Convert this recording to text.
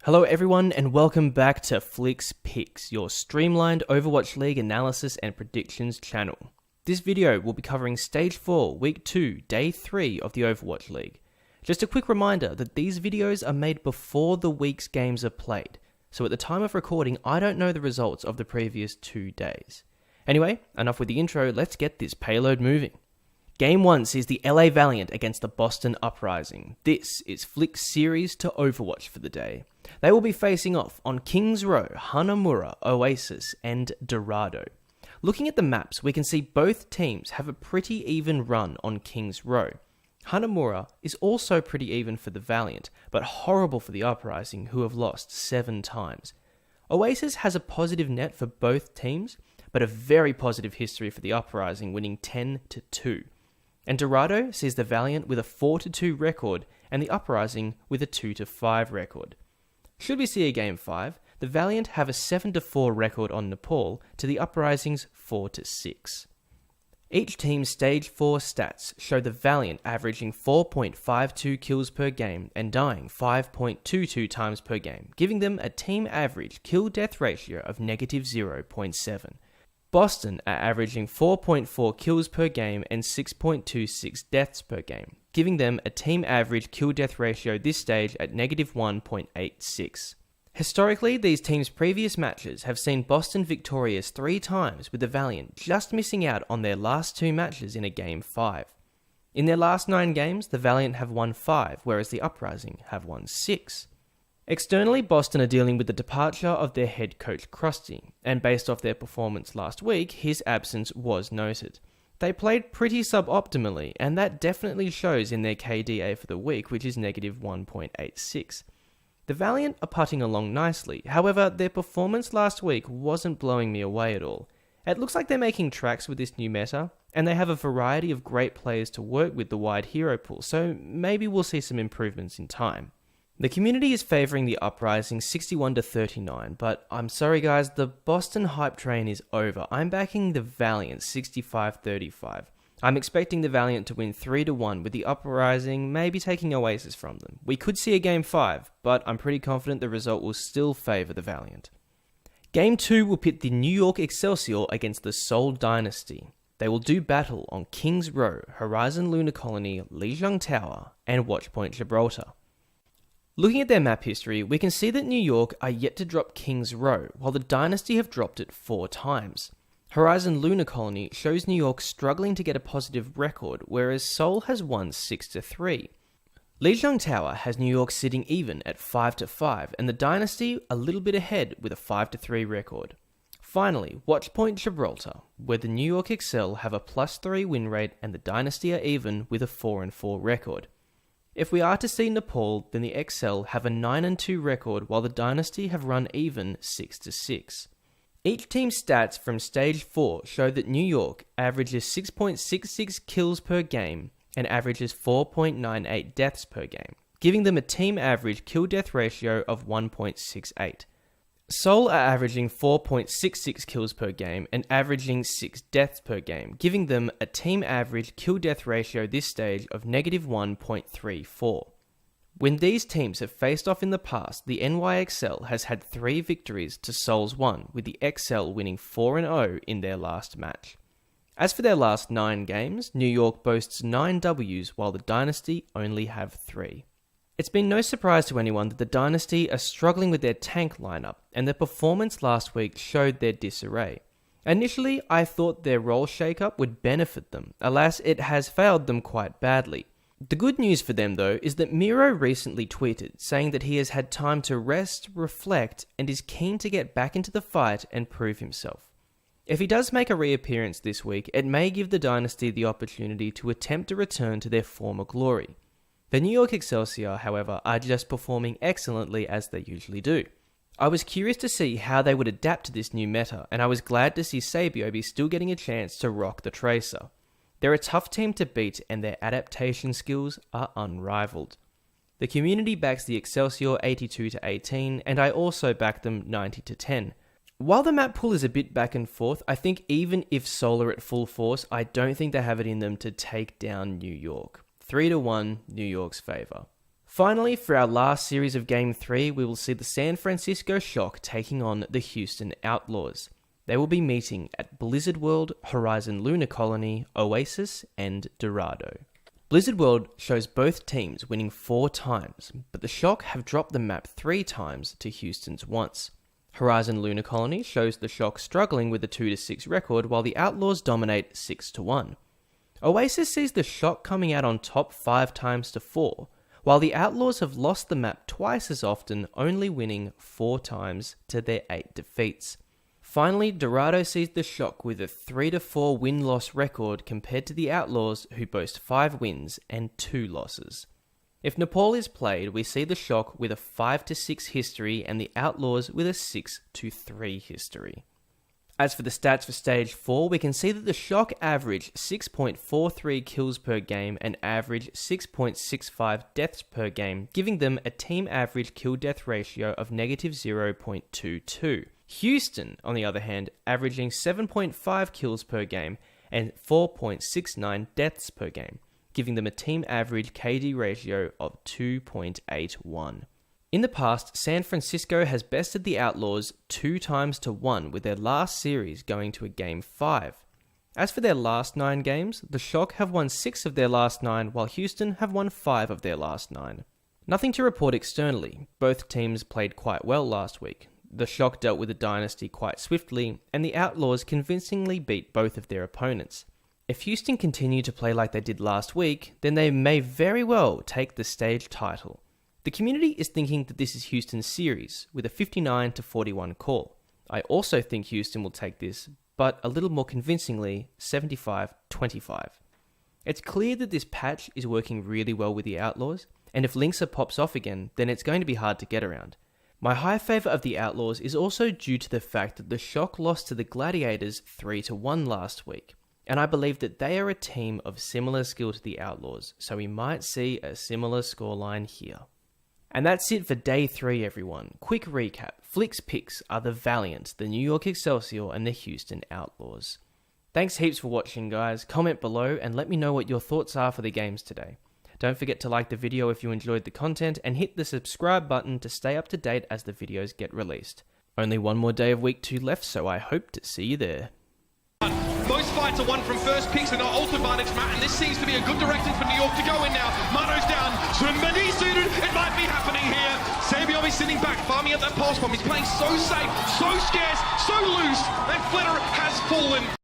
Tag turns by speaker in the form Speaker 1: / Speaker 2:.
Speaker 1: Hello everyone and welcome back to Flix Picks, your streamlined Overwatch League analysis and predictions channel. This video will be covering Stage 4, Week 2, Day 3 of the Overwatch League. Just a quick reminder that these videos are made before the week's games are played, so at the time of recording I don't know the results of the previous 2 days. Anyway, enough with the intro, let's get this payload moving. Game 1 sees the LA Valiant against the Boston Uprising. This is Flix series to Overwatch for the day. They will be facing off on Kings Row, Hanamura, Oasis, and Dorado. Looking at the maps, we can see both teams have a pretty even run on Kings Row. Hanamura is also pretty even for the Valiant, but horrible for the Uprising, who have lost 7 times. Oasis has a positive net for both teams, but a very positive history for the Uprising, winning 10-2. And Dorado sees the Valiant with a 4-2 record and the Uprising with a 2-5 record. Should we see a Game 5, the Valiant have a 7-4 record on Nepal to the Uprising's 4-6. Each team's Stage 4 stats show the Valiant averaging 4.52 kills per game and dying 5.22 times per game, giving them a team average kill-death ratio of -0.7. Boston are averaging 4.4 kills per game and 6.26 deaths per game, giving them a team average kill-death ratio this stage at -1.86. Historically, these teams' previous matches have seen Boston victorious 3 times, with the Valiant just missing out on their last 2 matches in a Game 5. In their last 9 games, the Valiant have won 5, whereas the Uprising have won 6. Externally, Boston are dealing with the departure of their head coach Krusty, and based off their performance last week, his absence was noted. They played pretty suboptimally, and that definitely shows in their KDA for the week, which is -1.86. The Valiant are putting along nicely, however, their performance last week wasn't blowing me away at all. It looks like they're making tracks with this new meta, and they have a variety of great players to work with the wide hero pool, so maybe we'll see some improvements in time. The community is favouring the Uprising 61-39, but I'm sorry guys, the Boston hype train is over. I'm backing the Valiant 65-35. I'm expecting the Valiant to win 3-1, with the Uprising maybe taking Oasis from them. We could see a Game 5, but I'm pretty confident the result will still favour the Valiant. Game 2 will pit the New York Excelsior against the Seoul Dynasty. They will do battle on Kings Row, Horizon Lunar Colony, Lijiang Tower, and Watchpoint Gibraltar. Looking at their map history, we can see that New York are yet to drop Kings Row, while the Dynasty have dropped it 4 times. Horizon Lunar Colony shows New York struggling to get a positive record, whereas Seoul has won 6-3. Lijiang Tower has New York sitting even at 5-5, and the Dynasty a little bit ahead with a 5-3 record. Finally, Watchpoint Gibraltar, where the New York Excel have a +3 win rate and the Dynasty are even with a 4-4 record. If we are to see Nepal, then the XL have a 9-2 record while the Dynasty have run even 6-6. Each team's stats from Stage 4 show that New York averages 6.66 kills per game and averages 4.98 deaths per game, giving them a team average kill-death ratio of 1.68. Seoul are averaging 4.66 kills per game and averaging 6 deaths per game, giving them a team average kill-death ratio this stage of -1.34. When these teams have faced off in the past, the NYXL has had 3 victories to Seoul's 1, with the XL winning 4-0 in their last match. As for their last 9 games, New York boasts 9 Ws while the Dynasty only have 3. It's been no surprise to anyone that the Dynasty are struggling with their tank lineup, and their performance last week showed their disarray. Initially, I thought their role shakeup would benefit them. Alas, it has failed them quite badly. The good news for them though is that Miro recently tweeted saying that he has had time to rest, reflect, and is keen to get back into the fight and prove himself. If he does make a reappearance this week, it may give the Dynasty the opportunity to attempt to return to their former glory. The New York Excelsior, however, are just performing excellently as they usually do. I was curious to see how they would adapt to this new meta, and I was glad to see Sabio be still getting a chance to rock the Tracer. They're a tough team to beat, and their adaptation skills are unrivaled. The community backs the Excelsior 82-18, and I also back them 90-10. While the map pool is a bit back and forth, I think even if Seoul are at full force, I don't think they have it in them to take down New York. 3-1, New York's favour. Finally, for our last series of Game 3, we will see the San Francisco Shock taking on the Houston Outlaws. They will be meeting at Blizzard World, Horizon Lunar Colony, Oasis, and Dorado. Blizzard World shows both teams winning 4 times, but the Shock have dropped the map 3 times to Houston's once. Horizon Lunar Colony shows the Shock struggling with a 2-6 record while the Outlaws dominate 6-1. Oasis sees the Shock coming out on top 5 times to 4, while the Outlaws have lost the map twice as often, only winning 4 times to their 8 defeats. Finally, Dorado sees the Shock with a 3-4 win-loss record compared to the Outlaws, who boast 5 wins and 2 losses. If Nepal is played, we see the Shock with a 5-6 history and the Outlaws with a 6-3 history. As for the stats for Stage 4, we can see that the Shock average 6.43 kills per game and average 6.65 deaths per game, giving them a team average kill-death ratio of -0.22. Houston, on the other hand, averaging 7.5 kills per game and 4.69 deaths per game, giving them a team average KD ratio of 2.81. In the past, San Francisco has bested the Outlaws 2 times to 1, with their last series going to a Game 5. As for their last 9 games, the Shock have won 6 of their last 9, while Houston have won 5 of their last 9. Nothing to report externally. Both teams played quite well last week. The Shock dealt with the Dynasty quite swiftly, and the Outlaws convincingly beat both of their opponents. If Houston continue to play like they did last week, then they may very well take the stage title. The community is thinking that this is Houston's series, with a 59-41 call. I also think Houston will take this, but a little more convincingly, 75-25. It's clear that this patch is working really well with the Outlaws, and if Linksa pops off again, then it's going to be hard to get around. My high favour of the Outlaws is also due to the fact that the Shock lost to the Gladiators 3-1 last week, and I believe that they are a team of similar skill to the Outlaws, so we might see a similar scoreline here. And that's it for Day 3, everyone. Quick recap. Flick's picks are the Valiant, the New York Excelsior, and the Houston Outlaws. Thanks heaps for watching, guys. Comment below and let me know what your thoughts are for the games today. Don't forget to like the video if you enjoyed the content, and hit the subscribe button to stay up to date as the videos get released. Only one more day of Week 2 left, so I hope to see you there.
Speaker 2: Most fights are won from first picks and are ult advantage, Matt, and this seems to be a good direction for New York to go in now. Mano's down, Zumbani suited, it might be happening here. Sabiomi sitting back, farming up that pulse bomb. He's playing so safe, so scarce, so loose, and Flitter has fallen.